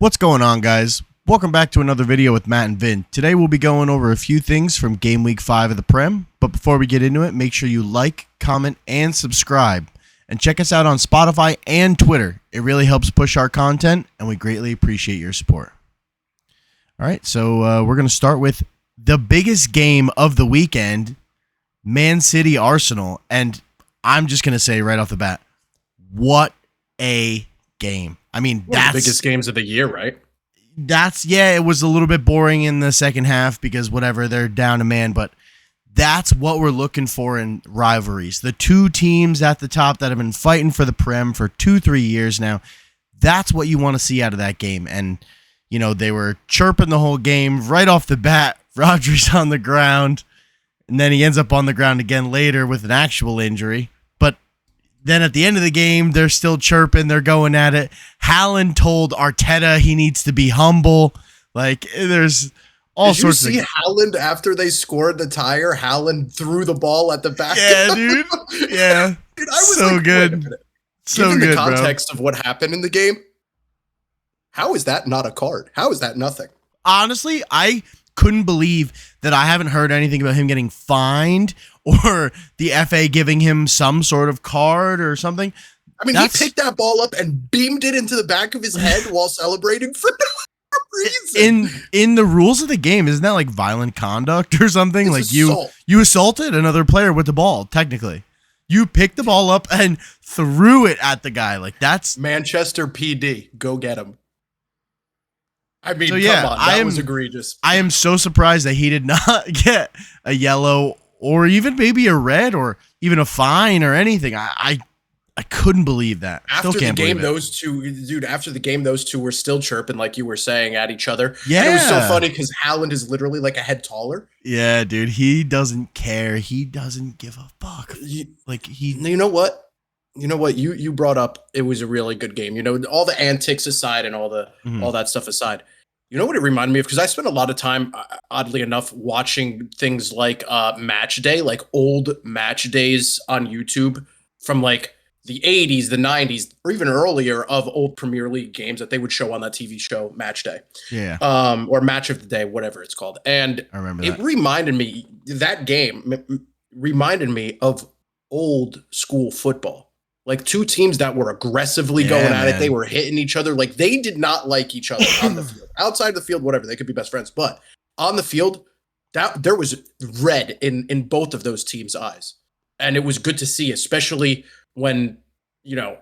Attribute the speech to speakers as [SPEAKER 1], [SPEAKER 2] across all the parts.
[SPEAKER 1] What's going on, guys? Welcome back to another video with Matt and Vin. Today we'll be going over a few things from Game Week 5 of the Prem, but before we get into it, make sure you like, comment, and subscribe. And check us out on Spotify and Twitter. It really helps push our content, and we greatly appreciate your support. All right, so we're going to start with the biggest game of the weekend, Man City Arsenal. And I'm just going to say right off the bat, what a game. I mean,
[SPEAKER 2] One of the biggest games of the year, right?
[SPEAKER 1] It was a little bit boring in the second half because whatever, they're down a man, but that's what we're looking for in rivalries. The two teams at the top that have been fighting for the Prem for 2-3 years now, that's what you want to see out of that game. And, you know, they were chirping the whole game right off the bat. Rodri's on the ground, and then he ends up on the ground again later with an actual injury. But then at the end of the game, they're still chirping. They're going at it. Haaland told Arteta he needs to be humble. Like, there's all sorts of...
[SPEAKER 2] Did you see Haaland after they scored the tire? Haaland threw the ball at the back.
[SPEAKER 1] Yeah, dude. Yeah.
[SPEAKER 2] Dude, I was
[SPEAKER 1] so
[SPEAKER 2] like,
[SPEAKER 1] good.
[SPEAKER 2] wait a minute.
[SPEAKER 1] So
[SPEAKER 2] Given
[SPEAKER 1] good,
[SPEAKER 2] the context of what happened in the game, how is that not a card? How is that nothing?
[SPEAKER 1] Honestly, I couldn't believe that I haven't heard anything about him getting fined or the FA giving him some sort of card or something.
[SPEAKER 2] I mean, he picked that ball up and beamed it into the back of his head while celebrating for no reason.
[SPEAKER 1] In the rules of the game, isn't that like violent conduct or something?
[SPEAKER 2] It's
[SPEAKER 1] like
[SPEAKER 2] assault.
[SPEAKER 1] you assaulted another player with the ball, technically. You picked the ball up and threw it at the guy. Like, that's
[SPEAKER 2] Manchester PD. Go get him. I mean,
[SPEAKER 1] so, yeah,
[SPEAKER 2] come on. That was egregious.
[SPEAKER 1] I am so surprised that he did not get a yellow or even maybe a red or even a fine or anything. I couldn't believe that.
[SPEAKER 2] After
[SPEAKER 1] Still can't
[SPEAKER 2] the game,
[SPEAKER 1] believe it.
[SPEAKER 2] those two were still chirping, like you were saying, at each other.
[SPEAKER 1] Yeah.
[SPEAKER 2] And it was so funny because Haaland is literally like a head taller.
[SPEAKER 1] Yeah, dude. He doesn't care. He doesn't give a fuck.
[SPEAKER 2] You know what? You brought up, it was a really good game. You know, all the antics aside and all that stuff aside. You know what it reminded me of? Because I spent a lot of time, oddly enough, watching things like Matchday, like old match days on YouTube from like the 80s, the 90s, or even earlier of old Premier League games that they would show on that TV show, Matchday.
[SPEAKER 1] Yeah.
[SPEAKER 2] Or Match of the Day, whatever it's called. And
[SPEAKER 1] I remember
[SPEAKER 2] it reminded me, that game reminded me of old school football. Like two teams that were aggressively going at it. They were hitting each other. Like they did not like each other on the field. Outside the field, whatever, they could be best friends. But on the field, there was red in both of those teams' eyes. And it was good to see, especially when, you know,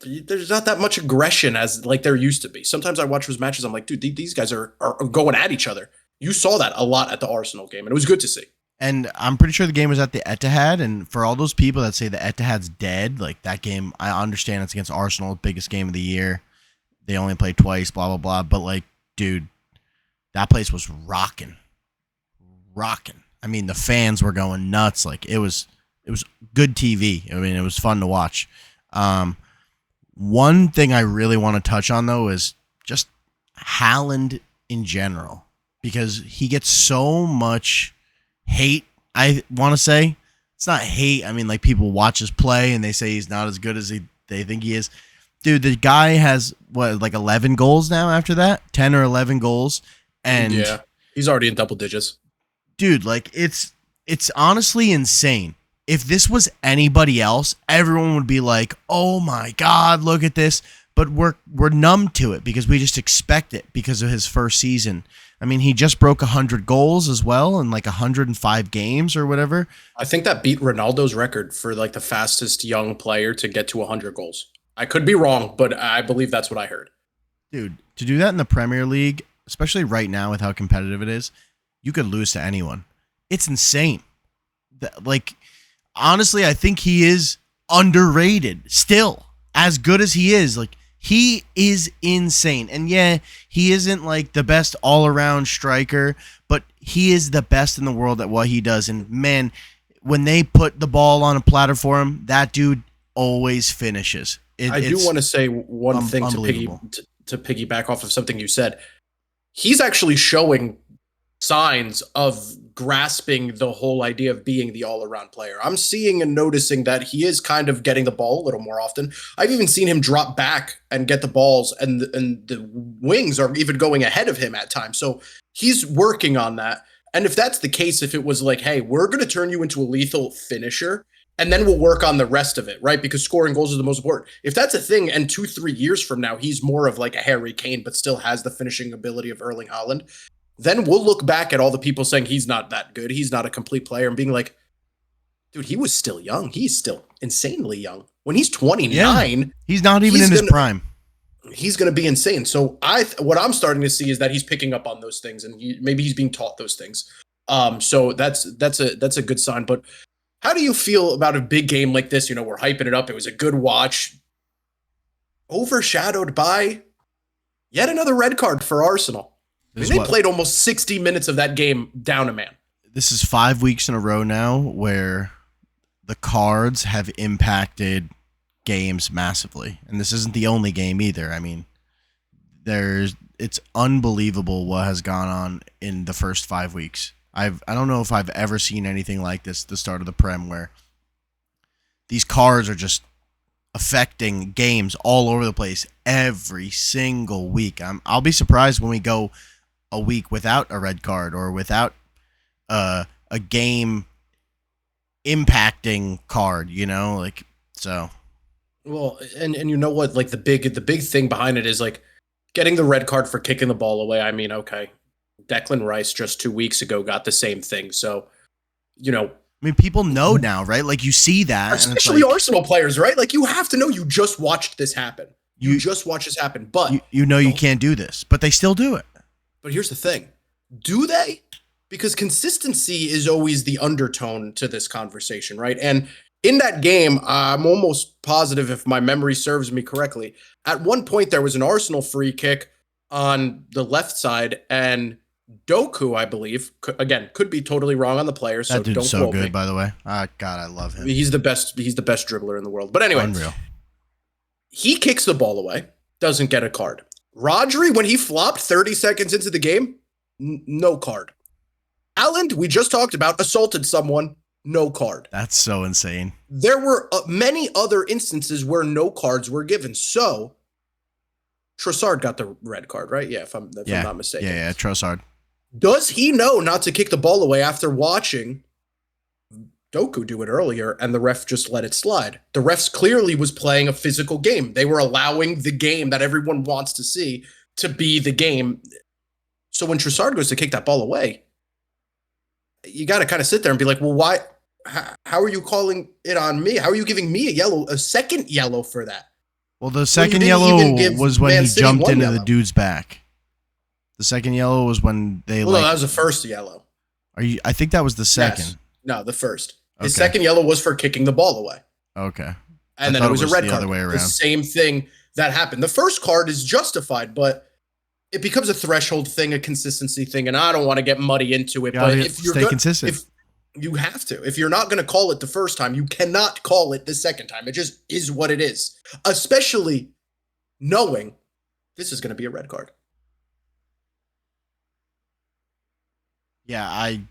[SPEAKER 2] there's not that much aggression as like there used to be. Sometimes I watch those matches, I'm like, dude, these guys are going at each other. You saw that a lot at the Arsenal game, and it was good to see.
[SPEAKER 1] And I'm pretty sure the game was at the Etihad, and for all those people that say the Etihad's dead, like that game, I understand it's against Arsenal, biggest game of the year. They only played twice, blah, blah, blah. But like, dude, that place was rocking. I mean, the fans were going nuts. Like it was good TV. I mean, it was fun to watch. One thing I really want to touch on though is just Haaland in general, because he gets so much hate. I want to say it's not hate. I mean, like people watch his play and they say he's not as good as they think he is. Dude, the guy has like 11 goals now after that, 10 or 11 goals. And
[SPEAKER 2] yeah, he's already in double digits. Dude,
[SPEAKER 1] like it's honestly insane. If this was anybody else, everyone would be like, "Oh my God, look at this!" But we're numb to it because we just expect it because of his first season. I mean, he just broke 100 goals as well in like 105 games or whatever.
[SPEAKER 2] I think that beat Ronaldo's record for like the fastest young player to get to 100 goals. I could be wrong, but I believe that's what I heard.
[SPEAKER 1] Dude, to do that in the Premier League, especially right now with how competitive it is, you could lose to anyone. It's insane. Like, honestly, I think he is underrated still. As good as he is, like, he is insane. And yeah, he isn't like the best all-around striker, but he is the best in the world at what he does. And man, when they put the ball on a platter for him, that dude always finishes.
[SPEAKER 2] I do want to say one thing to piggyback off of something you said. He's actually showing signs of grasping the whole idea of being the all-around player. I'm seeing and noticing that he is kind of getting the ball a little more often. I've even seen him drop back and get the balls, and the wings are even going ahead of him at times. So he's working on that. And if that's the case, if it was like, hey, we're going to turn you into a lethal finisher, and then we'll work on the rest of it, right? Because scoring goals is the most important. If that's a thing, and 2-3 years from now, he's more of like a Harry Kane, but still has the finishing ability of Erling Haaland, then we'll look back at all the people saying he's not that good, he's not a complete player, and being like, dude, he was still young. He's still insanely young. When he's 29,
[SPEAKER 1] he's not even in his prime.
[SPEAKER 2] He's going to be insane. So what I'm starting to see is that he's picking up on those things, and maybe he's being taught those things. So that's a good sign. But how do you feel about a big game like this? We're hyping it up. It was a good watch, overshadowed by yet another red card for Arsenal. They played almost 60 minutes of that game down a man.
[SPEAKER 1] This is 5 weeks in a row now where the cards have impacted games massively. And this isn't the only game either. I mean, it's unbelievable what has gone on in the first 5 weeks. I don't know if I've ever seen anything like this at the start of the Prem, where these cards are just affecting games all over the place every single week. I'll be surprised when we go a week without a red card or without a game impacting card, so.
[SPEAKER 2] Well, and you know what, like the big thing behind it is like getting the red card for kicking the ball away. I mean, okay, Declan Rice just 2 weeks ago got the same thing. So, I
[SPEAKER 1] mean, people know now, right? Like, you see that.
[SPEAKER 2] Especially Arsenal players, right? Like, you have to know you just watched this happen. You just watched this happen. But
[SPEAKER 1] you can't do this, but they still do it.
[SPEAKER 2] But here's the thing. Do they? Because consistency is always the undertone to this conversation, right? And in that game, I'm almost positive, if my memory serves me correctly, at one point there was an Arsenal free kick on the left side, and Doku, I believe, could be totally wrong on the player. So
[SPEAKER 1] that dude's
[SPEAKER 2] don't
[SPEAKER 1] so
[SPEAKER 2] quote
[SPEAKER 1] good,
[SPEAKER 2] me.
[SPEAKER 1] by the way. God, I love him.
[SPEAKER 2] He's the best dribbler in the world. But anyway,
[SPEAKER 1] unreal.
[SPEAKER 2] He kicks the ball away, doesn't get a card. Rodri, when he flopped 30 seconds into the game, no card. Haaland, we just talked about, assaulted someone, no card.
[SPEAKER 1] That's so insane.
[SPEAKER 2] There were many other instances where no cards were given. So Trossard got the red card, right? Yeah, if I'm not mistaken.
[SPEAKER 1] Yeah, Trossard.
[SPEAKER 2] Does he know not to kick the ball away after watching Doku do it earlier, and the ref just let it slide? The refs clearly was playing a physical game. They were allowing the game that everyone wants to see to be the game. So when Trossard goes to kick that ball away, you got to kind of sit there and be like, well, why? How are you calling it on me? How are you giving me a second yellow for that?
[SPEAKER 1] Well, the second yellow was when he jumped into the dude's back. The second yellow was when they
[SPEAKER 2] no, that was the first yellow.
[SPEAKER 1] I think that was the second.
[SPEAKER 2] Yes. No, the first. His second yellow was for kicking the ball away.
[SPEAKER 1] Okay.
[SPEAKER 2] And then it was a red card.
[SPEAKER 1] Other way around.
[SPEAKER 2] The same thing that happened. The first card is justified, but it becomes a threshold thing, a consistency thing, and I don't want to get muddy into it. But if you're
[SPEAKER 1] consistent,
[SPEAKER 2] you have to. If you're not going to call it the first time, you cannot call it the second time. It just is what it is. Especially knowing this is going to be a red card.
[SPEAKER 1] Yeah, I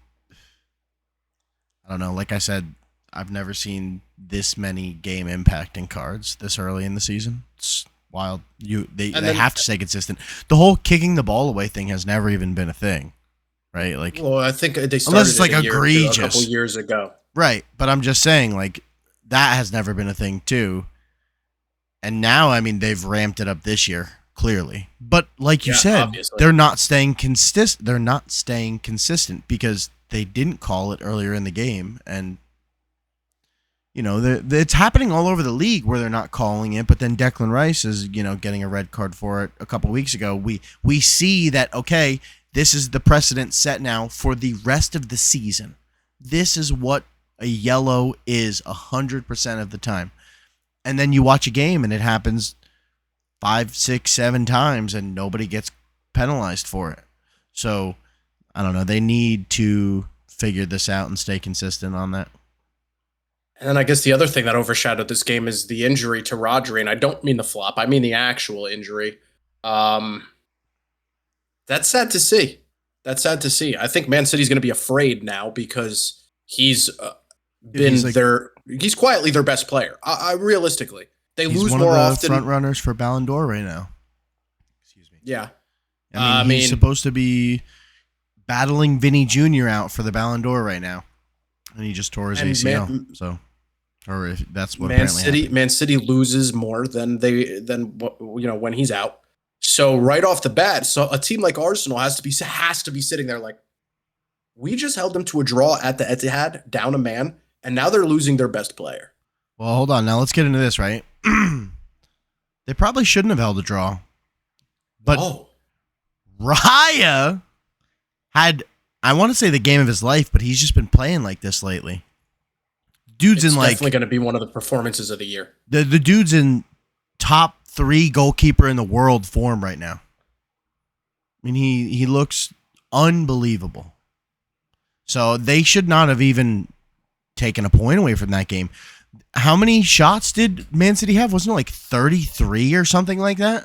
[SPEAKER 1] don't know. Like I said, I've never seen this many game impacting cards this early in the season. It's wild. They have to stay consistent. The whole kicking the ball away thing has never even been a thing, right? Like,
[SPEAKER 2] well, I think they started
[SPEAKER 1] unless it's like
[SPEAKER 2] egregious a couple years ago,
[SPEAKER 1] right? But I'm just saying, like, that has never been a thing too. And now, I mean, they've ramped it up this year, clearly. But like you said,
[SPEAKER 2] obviously,
[SPEAKER 1] they're not staying consistent. They're not staying consistent because they didn't call it earlier in the game, and it's happening all over the league where they're not calling it. But then Declan Rice is, getting a red card for it a couple weeks ago. We see that, okay, this is the precedent set now for the rest of the season. This is what a yellow is 100% of the time. And then you watch a game and it happens 5, 6, 7 times and nobody gets penalized for it. So, I don't know. They need to figure this out and stay consistent on that.
[SPEAKER 2] And then I guess the other thing that overshadowed this game is the injury to Rodri. And I don't mean the flop. I mean the actual injury. That's sad to see. That's sad to see. I think Man City's going to be afraid now because he's been
[SPEAKER 1] he's like,
[SPEAKER 2] he's quietly their best player. I realistically, they
[SPEAKER 1] he's
[SPEAKER 2] lose
[SPEAKER 1] one
[SPEAKER 2] more
[SPEAKER 1] of the
[SPEAKER 2] often.
[SPEAKER 1] front runners for Ballon d'Or right now. Excuse me.
[SPEAKER 2] Yeah.
[SPEAKER 1] I mean, he's supposed to be battling Vinny Jr. out for the Ballon d'Or right now, and he just tore his ACL. Or if that's what
[SPEAKER 2] Man City loses more than when he's out. So right off the bat, so a team like Arsenal has to be sitting there like, we just held them to a draw at the Etihad, down a man, and now they're losing their best player.
[SPEAKER 1] Well, hold on. Now let's get into this, right? They probably shouldn't have held a draw. But Raya had, I want to say, the game of his life, but he's just been playing like this lately. Dude's
[SPEAKER 2] it's
[SPEAKER 1] in like
[SPEAKER 2] definitely going to be one of the performances of the year.
[SPEAKER 1] The dude's in top 3 goalkeeper in the world form right now. I mean, he looks unbelievable. So they should not have even taken a point away from that game. How many shots did Man City have? Wasn't it like 33 or something like that?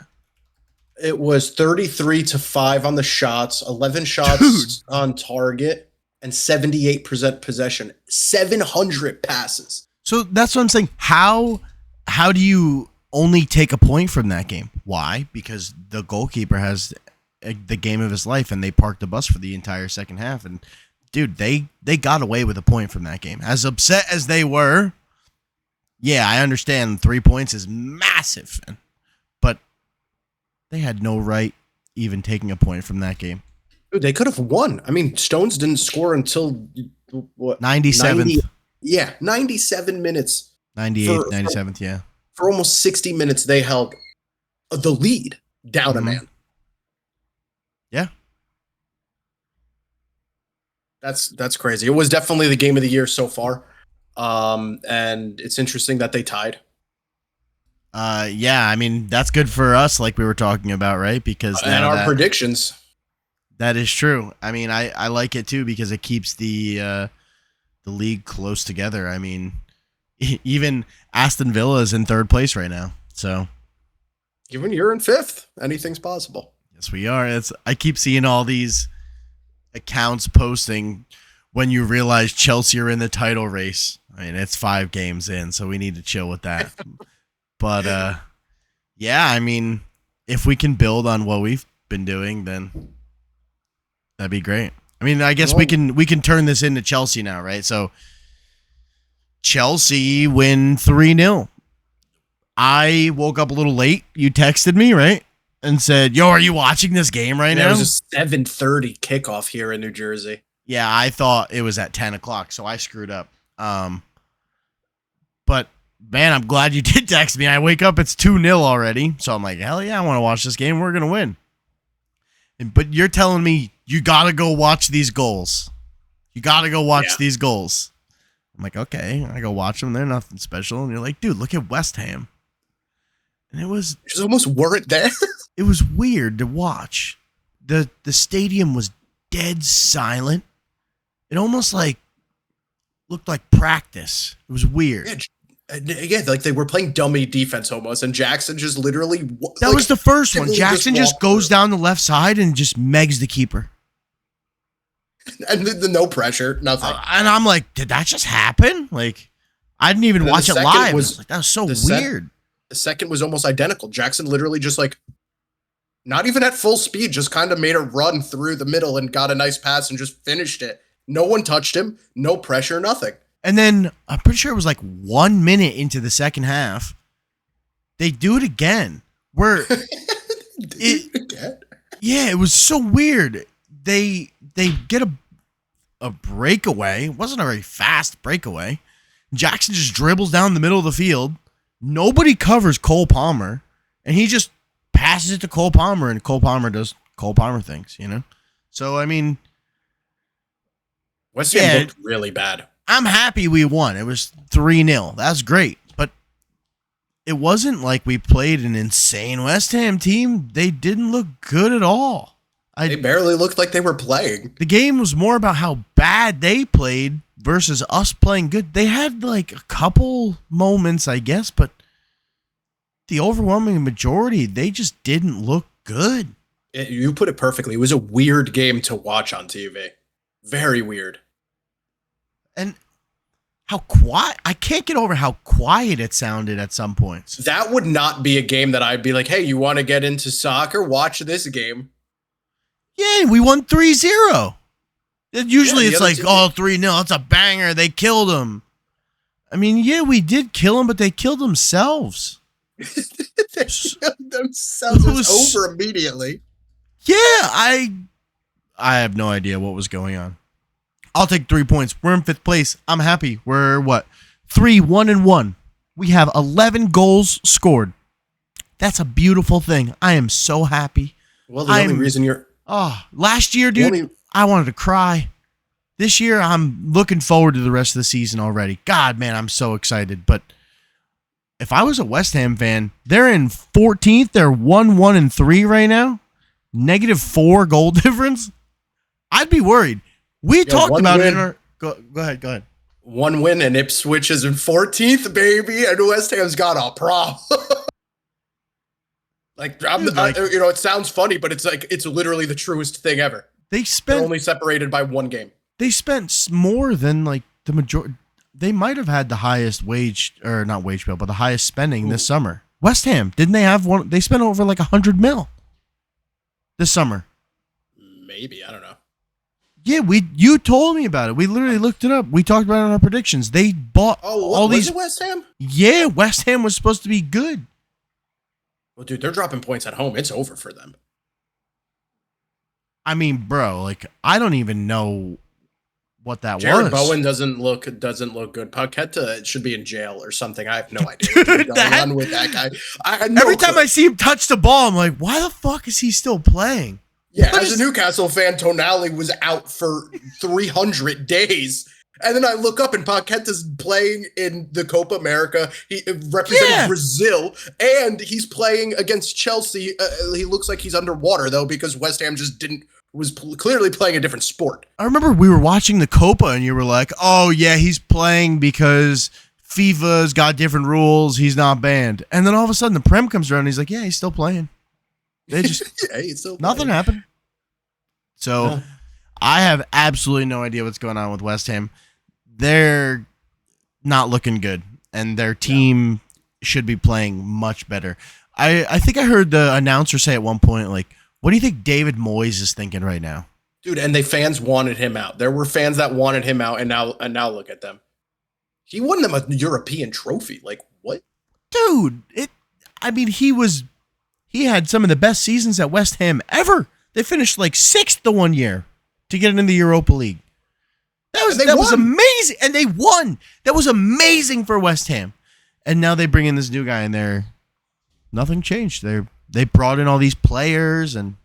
[SPEAKER 2] It was 33-5 on the shots, 11 shots on target, and 78% possession. 700 passes.
[SPEAKER 1] So that's what I'm saying. How do you only take a point from that game? Why? Because the goalkeeper has the game of his life, and they parked the bus for the entire second half. And dude, they got away with a point from that game. As upset as they were, yeah, I understand 3 points is massive, but they had no right even taking a point from that game.
[SPEAKER 2] Dude, they could have won. I mean, Stones didn't score until what?
[SPEAKER 1] 97th.
[SPEAKER 2] 97 minutes.
[SPEAKER 1] 98th, 97th, yeah.
[SPEAKER 2] For almost 60 minutes, they held the lead down a man.
[SPEAKER 1] Yeah.
[SPEAKER 2] That's crazy. It was definitely the game of the year so far. And it's interesting that they tied.
[SPEAKER 1] Yeah, I mean, that's good for us, like we were talking about, right? Because
[SPEAKER 2] and our predictions.
[SPEAKER 1] That is true. I mean, I like it too because it keeps the league close together. I mean, even Aston Villa is in 3rd place right now. So,
[SPEAKER 2] given you're in 5th, anything's possible.
[SPEAKER 1] Yes, we are. I keep seeing all these accounts posting when you realize Chelsea are in the title race. I mean, it's 5 games in, so we need to chill with that. But yeah, I mean, if we can build on what we've been doing, then that'd be great. I mean, I guess we can turn this into Chelsea now, right? So Chelsea win 3-0. I woke up a little late. You texted me, right? And said, yo, are you watching this game right now?
[SPEAKER 2] It was a 7:30 kickoff here in New Jersey.
[SPEAKER 1] Yeah, I thought it was at 10 o'clock, so I screwed up. But, man, I'm glad you did text me. I wake up, it's 2-0 already. So I'm like, hell yeah, I want to watch this game. We're going to win. But you're telling me you got to go watch these goals. You got to go watch these goals. I'm like, okay. I go watch them. They're nothing special. And you're like, dude, look at West Ham. And it was...
[SPEAKER 2] Just almost weren't there.
[SPEAKER 1] It was weird to watch. The stadium was dead silent. It almost like looked like practice. It was weird.
[SPEAKER 2] Yeah, like they were playing dummy defense almost, and Jackson just literally...
[SPEAKER 1] That was the first one. Jackson just goes down the left side and just megs the keeper.
[SPEAKER 2] And the no pressure, nothing.
[SPEAKER 1] And I'm like, did that just happen? Like, I didn't even watch it live. That was so weird.
[SPEAKER 2] The second was almost identical. Jackson literally just like, not even at full speed, just kind of made a run through the middle and got a nice pass and just finished it. No one touched him. No pressure, nothing.
[SPEAKER 1] And then I'm pretty sure it was like 1 minute into the second half. They do it again. Yeah, it was so weird. They get a breakaway. It wasn't a very fast breakaway. Jackson just dribbles down the middle of the field. Nobody covers Cole Palmer. And he just passes it to Cole Palmer. And Cole Palmer does Cole Palmer things, you know? So, I mean...
[SPEAKER 2] West Ham looked really bad.
[SPEAKER 1] I'm happy we won. It was 3-0. That's great. But it wasn't like we played an insane West Ham team. They didn't look good at all.
[SPEAKER 2] They barely looked like they were playing.
[SPEAKER 1] The game was more about how bad they played versus us playing good. They had like a couple moments, I guess, but the overwhelming majority, they just didn't look good.
[SPEAKER 2] You put it perfectly. It was a weird game to watch on TV. Very weird.
[SPEAKER 1] And how quiet, I can't get over how quiet it sounded at some points.
[SPEAKER 2] That would not be a game that I'd be like, hey, you want to get into soccer? Watch this game.
[SPEAKER 1] Yeah, we won 3-0. Usually it's like, 3-0, it's a banger. They killed him. I mean, yeah, we did kill him, but they killed themselves.
[SPEAKER 2] They killed themselves. It was over immediately.
[SPEAKER 1] Yeah, I have no idea what was going on. I'll take 3 points. We're in 5th place. I'm happy. We're what? 3-1-1. We have 11 goals scored. That's a beautiful thing. I am so happy.
[SPEAKER 2] Well, the only reason you're...
[SPEAKER 1] last year, dude, I wanted to cry. This year, I'm looking forward to the rest of the season already. God, man, I'm so excited. But if I was a West Ham fan, they're in 14th. They're 1-1-3 right now. -4 goal difference. I'd be worried. We talked about it in our... Go ahead.
[SPEAKER 2] One win and Ipswich is in 14th, baby, and West Ham's got a problem. It sounds funny, but it's literally the truest thing ever. They're only separated by one game.
[SPEAKER 1] They spent more than like the majority. They might have had the highest not wage bill, but the highest spending this summer. West Ham, didn't they have one? They spent over like 100 mil this summer.
[SPEAKER 2] Maybe, I don't know.
[SPEAKER 1] Yeah, you told me about it. We literally looked it up. We talked about it in our predictions. They bought all these.
[SPEAKER 2] Was it West Ham?
[SPEAKER 1] Yeah, West Ham was supposed to be good.
[SPEAKER 2] Well, dude, they're dropping points at home. It's over for them.
[SPEAKER 1] I mean, bro, like I don't even know what that
[SPEAKER 2] Jared
[SPEAKER 1] was.
[SPEAKER 2] Bowen doesn't look good. Paqueta should be in jail or something. I have no idea what's going on with that guy.
[SPEAKER 1] Every time I see him touch the ball, I'm like, why the fuck is he still playing?
[SPEAKER 2] Yeah, as a Newcastle fan, Tonali was out for 300 days. And then I look up and Paqueta's playing in the Copa America. He representing Brazil, and he's playing against Chelsea. He looks like he's underwater, though, because West Ham just was clearly playing a different sport.
[SPEAKER 1] I remember we were watching the Copa, and you were like, oh, yeah, he's playing because FIFA's got different rules. He's not banned. And then all of a sudden, the Prem comes around, and he's like, yeah, he's still playing. They just
[SPEAKER 2] he's still
[SPEAKER 1] nothing happened. So I have absolutely no idea what's going on with West Ham. They're not looking good, and their team should be playing much better. I think I heard the announcer say at one point, like, what do you think David Moyes is thinking right now?
[SPEAKER 2] Dude, and fans wanted him out. There were fans that wanted him out, and now look at them. He won them a European trophy. Like, what?
[SPEAKER 1] Dude, he had some of the best seasons at West Ham ever. They finished like 6th the one year to get into the Europa League. That was amazing. And they won. That was amazing for West Ham. And now they bring in this new guy, and nothing changed. They brought in all these players, and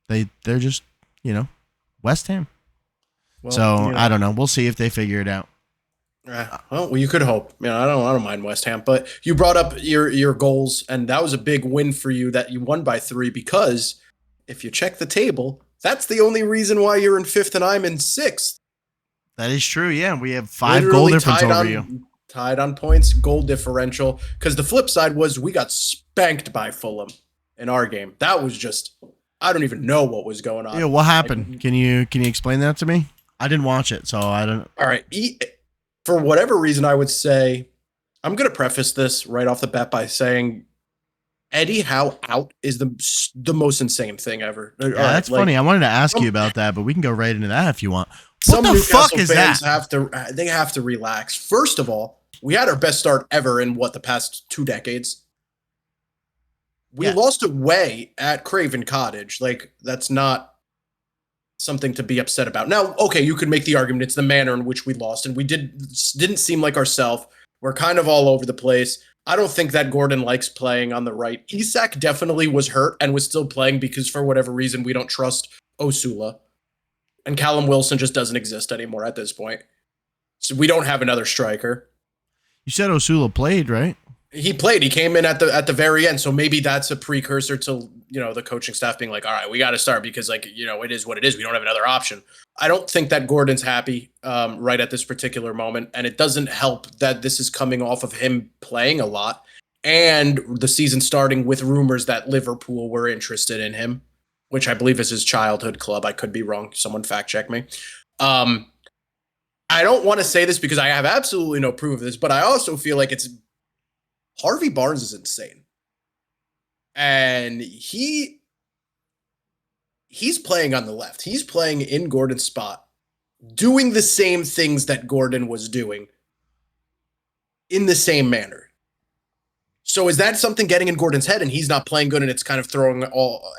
[SPEAKER 1] they're just, West Ham. Well, so I don't know. We'll see if they figure it out.
[SPEAKER 2] Well, you could hope. I don't mind West Ham, but you brought up your goals, and that was a big win for you that you won by 3, because if you check the table, that's the only reason why you're in 5th and I'm in 6th.
[SPEAKER 1] That is true. Yeah, we have 5 goal difference over you.
[SPEAKER 2] Tied on points, goal differential. Because the flip side was we got spanked by Fulham in our game. That was just, I don't even know what was going on.
[SPEAKER 1] Yeah, what happened? Can you explain that to me? I didn't watch it, so I don't.
[SPEAKER 2] All right. For whatever reason, I would say, I'm going to preface this right off the bat by saying Eddie Howe out is the most insane thing ever.
[SPEAKER 1] Yeah, that's funny. I wanted to ask you about that, but we can go right into that if you want.
[SPEAKER 2] What the fuck is that? They have to relax. First of all, we had our best start ever in the past 2 decades. We lost away at Craven Cottage. Like, that's not something to be upset about. Now, okay, you could make the argument it's the manner in which we lost, and we didn't seem like ourselves. We're kind of all over the place. I don't think that Gordon likes playing on the right. Isak definitely was hurt and was still playing because for whatever reason we don't trust Osula. And Callum Wilson just doesn't exist anymore at this point. So we don't have another striker.
[SPEAKER 1] You said Osula played, right?
[SPEAKER 2] He played. He came in at the very end. So maybe that's a precursor to, the coaching staff being like, all right, we got to start because it is what it is. We don't have another option. I don't think that Gordon's happy right at this particular moment. And it doesn't help that this is coming off of him playing a lot and the season starting with rumors that Liverpool were interested in him. which I believe is his childhood club. I could be wrong. Someone fact check me. I don't want to say this because I have absolutely no proof of this, but I also feel like Harvey Barnes is insane. And he's playing on the left. He's playing in Gordon's spot, doing the same things that Gordon was doing in the same manner. So is that something getting in Gordon's head and he's not playing good and it's kind of throwing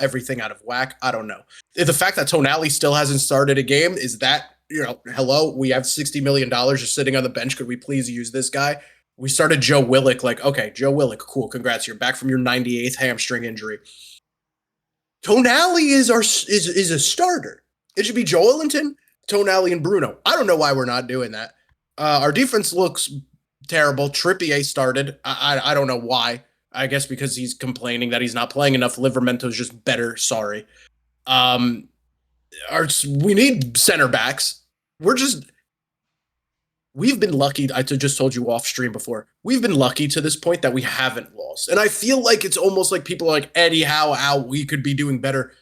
[SPEAKER 2] everything out of whack? I don't know. The fact that Tonali still hasn't started a game, is that, hello, we have $60 million just sitting on the bench. Could we please use this guy? We started Joe Willock, like, okay, Joe Willock, cool, congrats. You're back from your 98th hamstring injury. Tonali is a starter. It should be Joelinton, Tonali, and Bruno. I don't know why we're not doing that. Our defense looks terrible. Trippier started. I don't know why. I guess because he's complaining that he's not playing enough. Livermento's just better. Sorry. We need center backs. We've been lucky. I just told you off stream before. We've been lucky to this point that we haven't lost. And I feel like it's almost like people are like, Eddie, how we could be doing better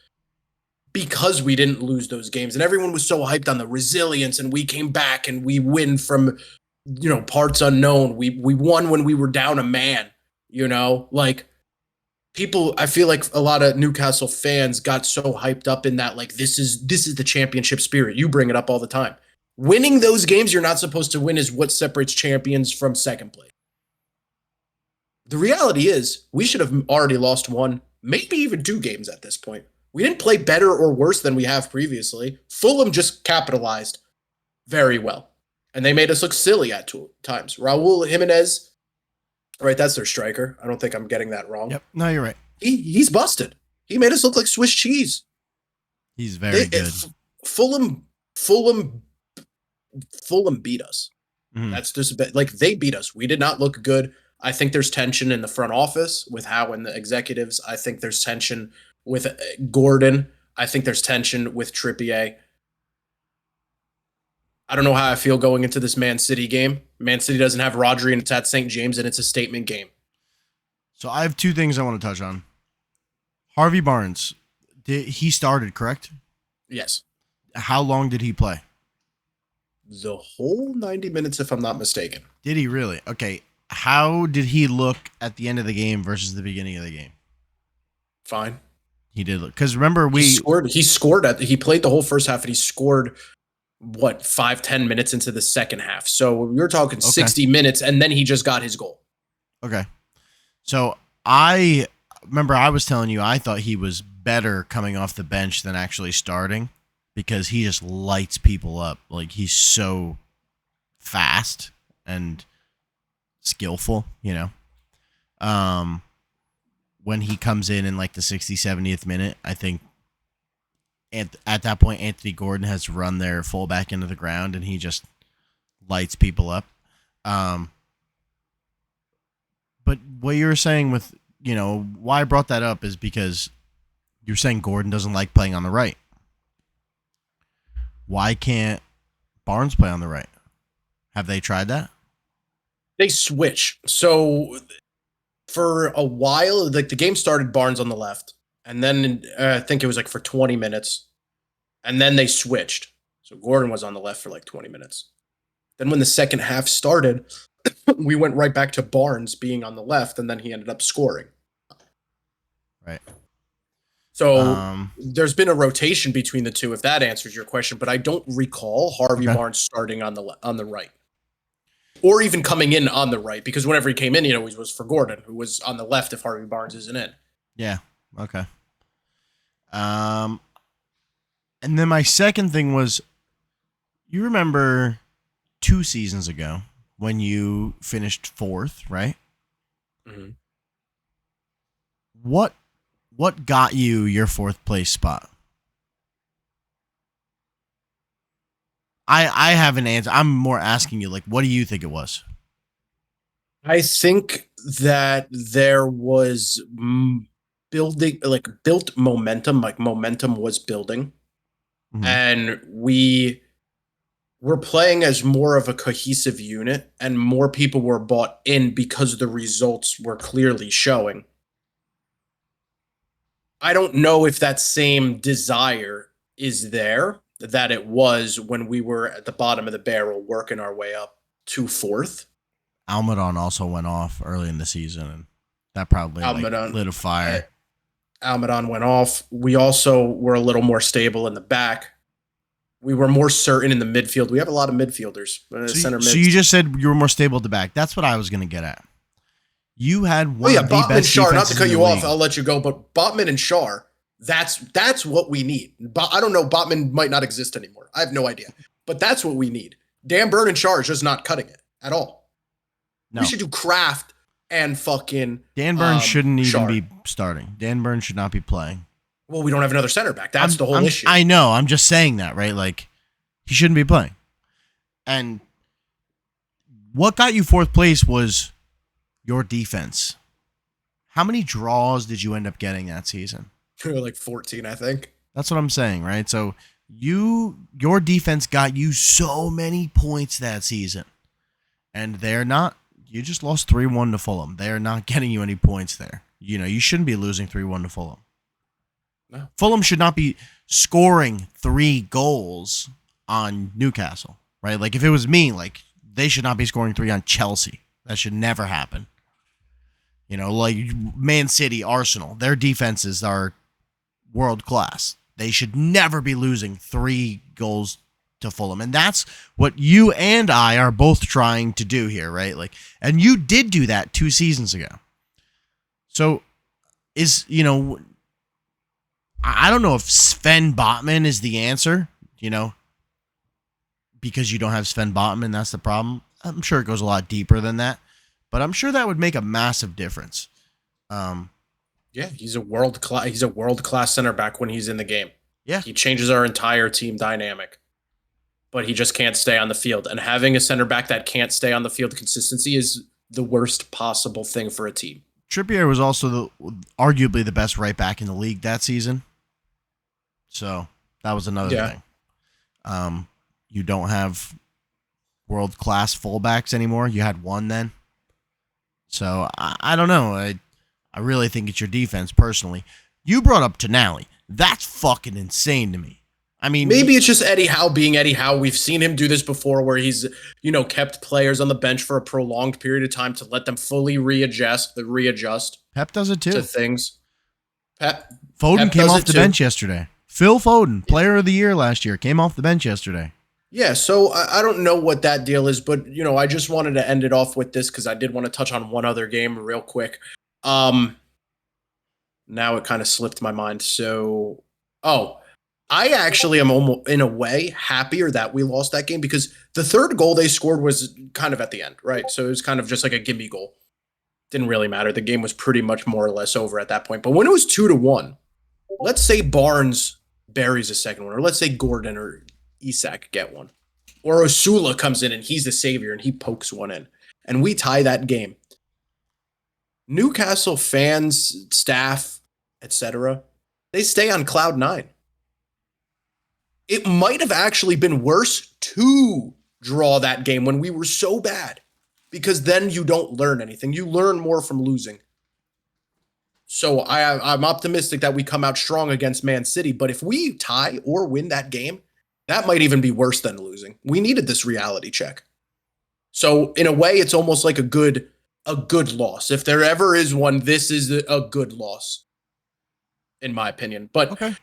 [SPEAKER 2] because we didn't lose those games. And everyone was so hyped on the resilience and we came back and we win from, parts unknown. We won when we were down a man, like people, I feel like a lot of Newcastle fans got so hyped up in that, like, this is the championship spirit. You bring it up all the time. Winning those games you're not supposed to win is what separates champions from second place. The reality is we should have already lost one, maybe even 2 games at this point. We didn't play better or worse than we have previously. Fulham just capitalized very well. And they made us look silly at times. Raul Jimenez, right, that's their striker. I don't think I'm getting that wrong.
[SPEAKER 1] Yep, no, you're right.
[SPEAKER 2] He's busted. He made us look like Swiss cheese.
[SPEAKER 1] He's very good.
[SPEAKER 2] Fulham beat us. Mm-hmm. That's just like they beat us. We did not look good. I think there's tension in the front office with Howe and the executives. I think there's tension with Gordon. I think there's tension with Trippier. I don't know how I feel going into this Man City game. Man City doesn't have Rodri and it's at St. James and it's a statement game.
[SPEAKER 1] So I have 2 things I want to touch on. Harvey Barnes, he started, correct?
[SPEAKER 2] Yes.
[SPEAKER 1] How long did he play?
[SPEAKER 2] The whole 90 minutes, if I'm not mistaken.
[SPEAKER 1] Did he really? Okay. How did he look at the end of the game versus the beginning of the game?
[SPEAKER 2] Fine.
[SPEAKER 1] He did look, because remember
[SPEAKER 2] he played the whole first half and he scored 5-10 minutes into the second half. So we're talking 60 minutes and then he just got his goal. Okay.
[SPEAKER 1] So I remember I was telling you I thought he was better coming off the bench than actually starting because he just lights people up. Like, he's so fast and skillful, when he comes in like the 60th, 70th minute, I think at that point, Anthony Gordon has run their fullback into the ground and he just lights people up. But what you were saying with, why I brought that up is because you're saying Gordon doesn't like playing on the right. Why can't Barnes play on the right? Have they tried that?
[SPEAKER 2] They switch. So for a while, like the game started Barnes on the left. And then I think it was like for 20 minutes. And then they switched. So Gordon was on the left for like 20 minutes. Then when the second half started, we went right back to Barnes being on the left, and then he ended up scoring.
[SPEAKER 1] Right.
[SPEAKER 2] So there's been a rotation between the two, if that answers your question, but I don't recall Harvey Barnes starting on the right. Or even coming in on the right, because whenever he came in, he always was for Gordon, who was on the left if Harvey Barnes isn't in.
[SPEAKER 1] Yeah. Okay. And then my second thing was, you remember 2 seasons ago when you finished 4th, right?
[SPEAKER 2] Mm-hmm.
[SPEAKER 1] What got you your 4th place spot? I have an answer. I'm more asking you, like, what do you think it was?
[SPEAKER 2] I think that there was built momentum, like momentum was building. Mm-hmm. And we were playing as more of a cohesive unit and more people were bought in because the results were clearly showing. I don't know if that same desire is there that it was when we were at the bottom of the barrel working our way up to fourth.
[SPEAKER 1] Almadon also went off early in the season, and that probably lit a fire.
[SPEAKER 2] Almadon went off. We also were a little more stable in the back. We were more certain in the midfield. We have a lot of midfielders.
[SPEAKER 1] So you just said you were more stable at the back. That's what I was going to get at. You had one of the
[SPEAKER 2] Botman
[SPEAKER 1] best
[SPEAKER 2] Shar, not
[SPEAKER 1] defenses
[SPEAKER 2] to cut
[SPEAKER 1] in the
[SPEAKER 2] you off,
[SPEAKER 1] league.
[SPEAKER 2] I'll let you go, but Botman and Shar, that's what we need. I don't know, Botman might not exist anymore. I have no idea. But that's what we need. Dan Burn and Shar is just not cutting it at all. No. We should do Kraft and fucking
[SPEAKER 1] Dan Burn shouldn't even be starting. Dan Burn should not be playing.
[SPEAKER 2] Well, we don't have another center back. That's the whole issue.
[SPEAKER 1] I know. I'm just saying that, right? Like, he shouldn't be playing. And what got you fourth place was your defense. How many draws did you end up getting that season?
[SPEAKER 2] Like 14, I think.
[SPEAKER 1] That's what I'm saying, right? So your defense got you so many points that season. And you just lost 3-1 to Fulham. They're not getting you any points there. You know, you shouldn't be losing 3-1 to Fulham. No. Fulham should not be scoring 3 goals on Newcastle, right? Like, if it was me, like, they should not be scoring 3 on Chelsea. That should never happen. You know, like Man City, Arsenal, their defenses are world class. They should never be losing 3 goals to Fulham. And that's what you and I are both trying to do here, right? Like, and you did do that 2 seasons ago. So I don't know if Sven Botman is the answer, because you don't have Sven Botman. That's the problem. I'm sure it goes a lot deeper than that, but I'm sure that would make a massive difference.
[SPEAKER 2] Yeah, he's a world class center back when he's in the game.
[SPEAKER 1] Yeah,
[SPEAKER 2] he changes our entire team dynamic, but he just can't stay on the field. And having a center back that can't stay on the field, consistency is the worst possible thing for a team.
[SPEAKER 1] Trippier was also arguably the best right back in the league that season. So that was another thing. You don't have world-class fullbacks anymore. You had one then. So I don't know. I really think it's your defense, personally. You brought up Tonali. That's fucking insane to me. I mean,
[SPEAKER 2] maybe it's just Eddie Howe being Eddie Howe. We've seen him do this before where he's, kept players on the bench for a prolonged period of time to let them fully readjust.
[SPEAKER 1] Pep does it too.
[SPEAKER 2] To things.
[SPEAKER 1] Foden came off the bench yesterday. Phil Foden, player of the year last year, came off the bench yesterday.
[SPEAKER 2] Yeah, so I don't know what that deal is, but, I just wanted to end it off with this because I did want to touch on one other game real quick. Now it kind of slipped my mind. So, I actually am almost, in a way, happier that we lost that game because the third goal they scored was kind of at the end, right? So it was kind of just like a gimme goal. Didn't really matter. The game was pretty much more or less over at that point. But when it was 2-1, let's say Barnes buries a second one, or let's say Gordon or Isak get one, or Osula comes in and he's the savior and he pokes one in, and we tie that game. Newcastle fans, staff, etc., they stay on cloud 9. It might have actually been worse to draw that game when we were so bad, because then you don't learn anything. You learn more from losing. So I'm optimistic that we come out strong against Man City, but if we tie or win that game, that might even be worse than losing. We needed this reality check. So in a way, it's almost like a good loss. If there ever is one, this is a good loss, in my opinion. But,
[SPEAKER 1] okay.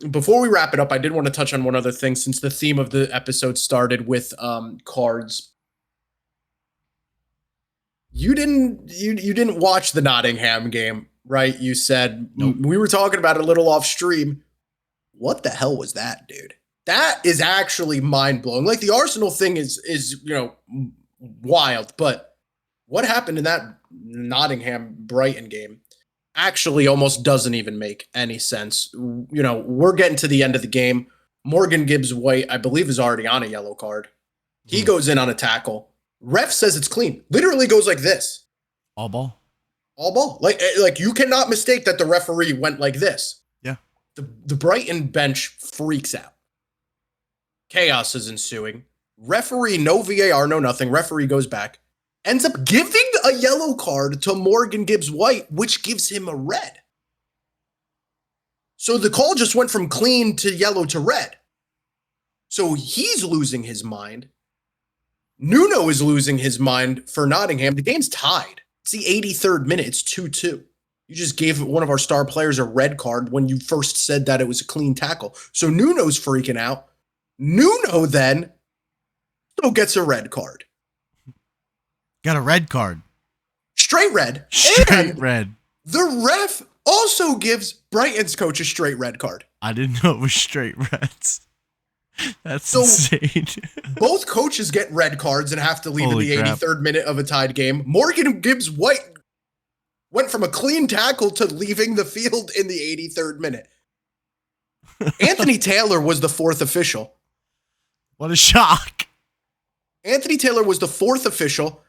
[SPEAKER 2] Before we wrap it up, I did want to touch on one other thing since the theme of the episode started with cards. You didn't watch the Nottingham game, right? You said,
[SPEAKER 1] nope.
[SPEAKER 2] We were talking about it a little off stream. What the hell was that, dude? That is actually mind-blowing. Like, the Arsenal thing is wild, but what happened in that Nottingham-Brighton game actually almost doesn't even make any sense. We're getting to the end of the game. Morgan Gibbs-White, I believe, is already on a yellow card. He goes in on a tackle. Ref says it's clean. Literally goes like this.
[SPEAKER 1] All ball.
[SPEAKER 2] Like you cannot mistake that the referee went like this.
[SPEAKER 1] Yeah.
[SPEAKER 2] The Brighton bench freaks out. Chaos is ensuing. Referee, no VAR, no nothing. Referee goes back. Ends up giving a yellow card to Morgan Gibbs-White, which gives him a red. So the call just went from clean to yellow to red. So he's losing his mind. Nuno is losing his mind for Nottingham. The game's tied. It's the 83rd minute. It's 2-2. You just gave one of our star players a red card when you first said that it was a clean tackle. So Nuno's freaking out. Nuno then still gets a red card.
[SPEAKER 1] Got a red card.
[SPEAKER 2] Straight red.
[SPEAKER 1] Straight red.
[SPEAKER 2] The ref also gives Brighton's coach a straight red card.
[SPEAKER 1] I didn't know it was straight reds. That's insane.
[SPEAKER 2] Both coaches get red cards and have to leave in the 83rd minute of a tied game. Morgan Gibbs-White went from a clean tackle to leaving the field in the 83rd minute. Anthony Taylor was the fourth official.
[SPEAKER 1] What a shock.
[SPEAKER 2] Anthony Taylor was the fourth official.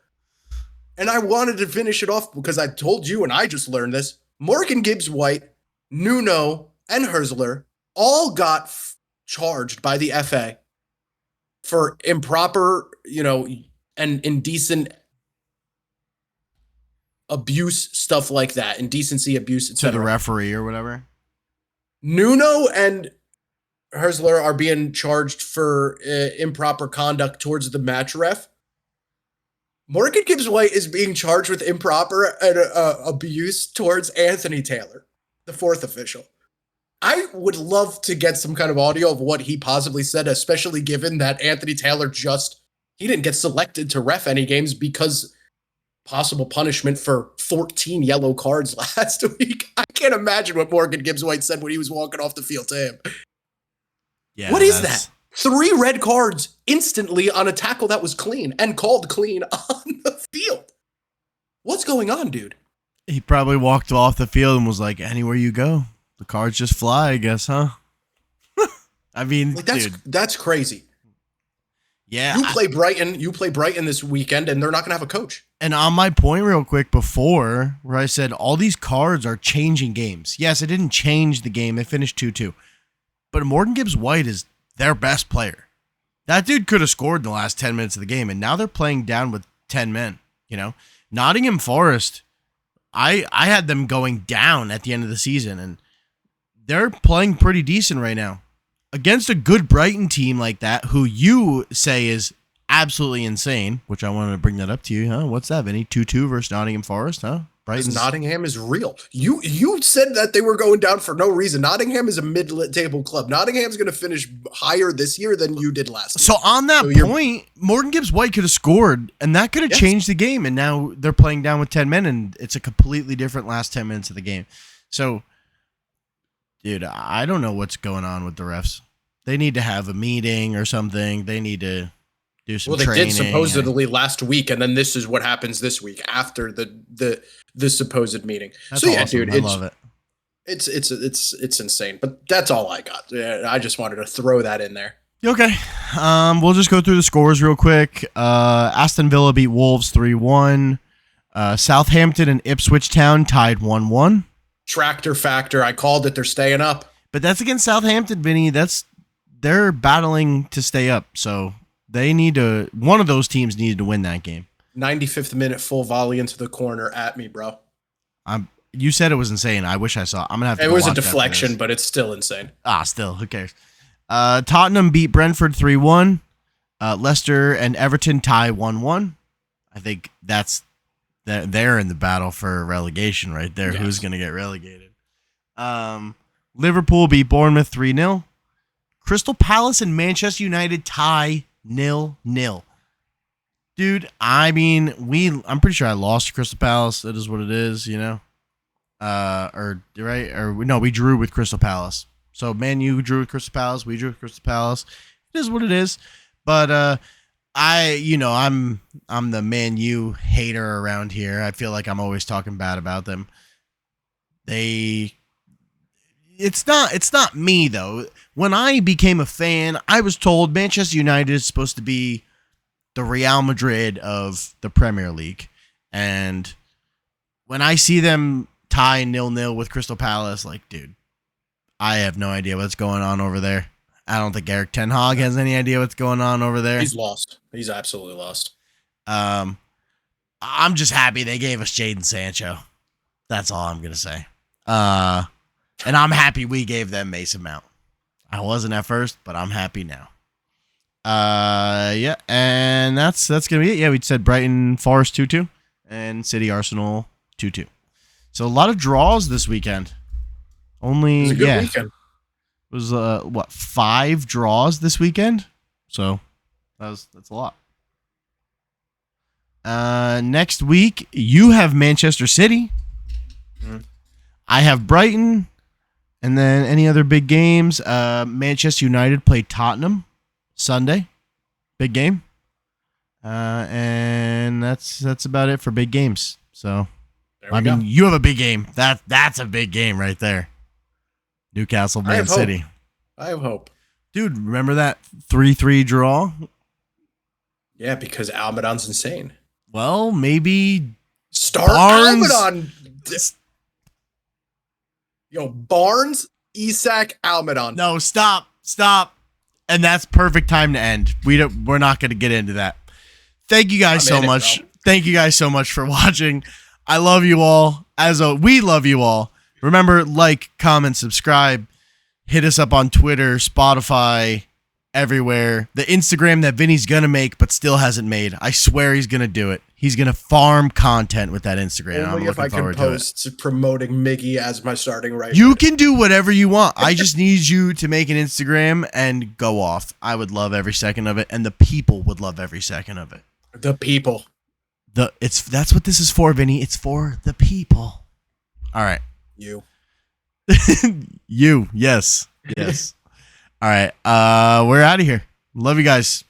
[SPEAKER 2] And I wanted to finish it off because I told you, and I just learned this, Morgan Gibbs-White, Nuno, and Herzler all got charged by the FA for improper, and indecent abuse, stuff like that, indecency, abuse, etc.
[SPEAKER 1] To the referee or whatever.
[SPEAKER 2] Nuno and Herzler are being charged for improper conduct towards the match ref. Morgan Gibbs-White is being charged with improper abuse towards Anthony Taylor, the fourth official. I would love to get some kind of audio of what he possibly said, especially given that Anthony Taylor he didn't get selected to ref any games because possible punishment for 14 yellow cards last week. I can't imagine what Morgan Gibbs-White said when he was walking off the field to him.
[SPEAKER 1] Yeah,
[SPEAKER 2] what is that? 3 red cards instantly on a tackle that was clean and called clean on the field. What's going on, dude?
[SPEAKER 1] He probably walked off the field and was like, anywhere you go, the cards just fly, I guess, huh? I mean,
[SPEAKER 2] that's crazy.
[SPEAKER 1] Yeah.
[SPEAKER 2] You play Brighton this weekend, and they're not going to have a coach.
[SPEAKER 1] And on my point real quick before, where I said all these cards are changing games. Yes, it didn't change the game. They finished 2-2. But Morgan Gibbs-White is their best player. That dude could have scored in the last 10 minutes of the game, and now they're playing down with 10 men, Nottingham Forest, I had them going down at the end of the season, and they're playing pretty decent right now. Against a good Brighton team like that, who you say is absolutely insane, which I wanted to bring that up to you, huh? What's that, Vinny? 2-2 versus Nottingham Forest, huh?
[SPEAKER 2] Nottingham is real. You said that they were going down for no reason. Nottingham is a mid-table club. Nottingham's going to finish higher this year than you did last year.
[SPEAKER 1] So on that point, Morgan Gibbs-White could have scored, and that could have changed the game, and now they're playing down with 10 men, and it's a completely different last 10 minutes of the game. So, dude, I don't know what's going on with the refs. They need to have a meeting or something. They need to do some training.
[SPEAKER 2] Well, they did supposedly last week, and then this is what happens this week after the supposed meeting.
[SPEAKER 1] That's awesome. Dude, I love it.
[SPEAKER 2] It's insane. But that's all I got. I just wanted to throw that in there.
[SPEAKER 1] Okay. We'll just go through the scores real quick. Aston Villa beat Wolves 3-1. Southampton and Ipswich Town tied 1-1.
[SPEAKER 2] Tractor factor. I called it. They're staying up.
[SPEAKER 1] But that's against Southampton, Vinny. They're battling to stay up. So one of those teams needed to win that game.
[SPEAKER 2] 95th minute full volley into the corner at me, bro.
[SPEAKER 1] You said it was insane. I wish I saw. I'm gonna have to.
[SPEAKER 2] It was a deflection, but it's still insane.
[SPEAKER 1] Still, who cares? Tottenham beat Brentford 3-1. Leicester and Everton tie 1-1. I think they're in the battle for relegation right there. Yes. Who's gonna get relegated? Liverpool beat Bournemouth 3-0. Crystal Palace and Manchester United tie 0-0. Dude, I mean, I'm pretty sure I lost to Crystal Palace. It is what it is, we drew with Crystal Palace. So, Man U drew with Crystal Palace. We drew with Crystal Palace. It is what it is. But I'm the Man U hater around here. I feel like I'm always talking bad about them. It's not me though. When I became a fan, I was told Manchester United is supposed to be the Real Madrid of the Premier League. And when I see them tie 0-0 with Crystal Palace, like, dude, I have no idea what's going on over there. I don't think Eric Ten Hag has any idea what's going on over there.
[SPEAKER 2] He's lost. He's absolutely lost.
[SPEAKER 1] I'm just happy they gave us Jadon Sancho. That's all I'm going to say. And I'm happy we gave them Mason Mount. I wasn't at first, but I'm happy now. Yeah, and that's gonna be it. Yeah, we said Brighton Forest 2-2 and City Arsenal 2-2. So a lot of draws this weekend. Only
[SPEAKER 2] It was a good weekend.
[SPEAKER 1] It was 5 draws this weekend? So that's a lot. Next week you have Manchester City. Mm-hmm. I have Brighton, and then any other big games? Manchester United play Tottenham Sunday, big game. And that's about it for big games. So I mean, you have a big game. That's a big game right there. Newcastle, Man City.
[SPEAKER 2] I have hope.
[SPEAKER 1] Dude, remember that 3-3 draw?
[SPEAKER 2] Yeah, because Almedon's insane.
[SPEAKER 1] Well, maybe
[SPEAKER 2] start Almedon. Yo, Barnes, Isak, Almedon.
[SPEAKER 1] No, stop. And that's perfect time to end. We're not going to get into that. Thank you guys so much. Thank you guys so much for watching. I love you all. We love you all. Remember, like, comment, subscribe. Hit us up on Twitter, Spotify, everywhere. The Instagram that Vinny's going to make but still hasn't made. I swear he's going to do it. He's going to farm content with that Instagram.
[SPEAKER 2] Only if I can post promoting Miggy as my starting right.
[SPEAKER 1] You can do whatever you want. I just need you to make an Instagram and go off. I would love every second of it, and the people would love every second of it.
[SPEAKER 2] The people.
[SPEAKER 1] That's what this is for, Vinny. It's for the people. All right.
[SPEAKER 2] You.
[SPEAKER 1] You. Yes. All right. We're out of here. Love you guys.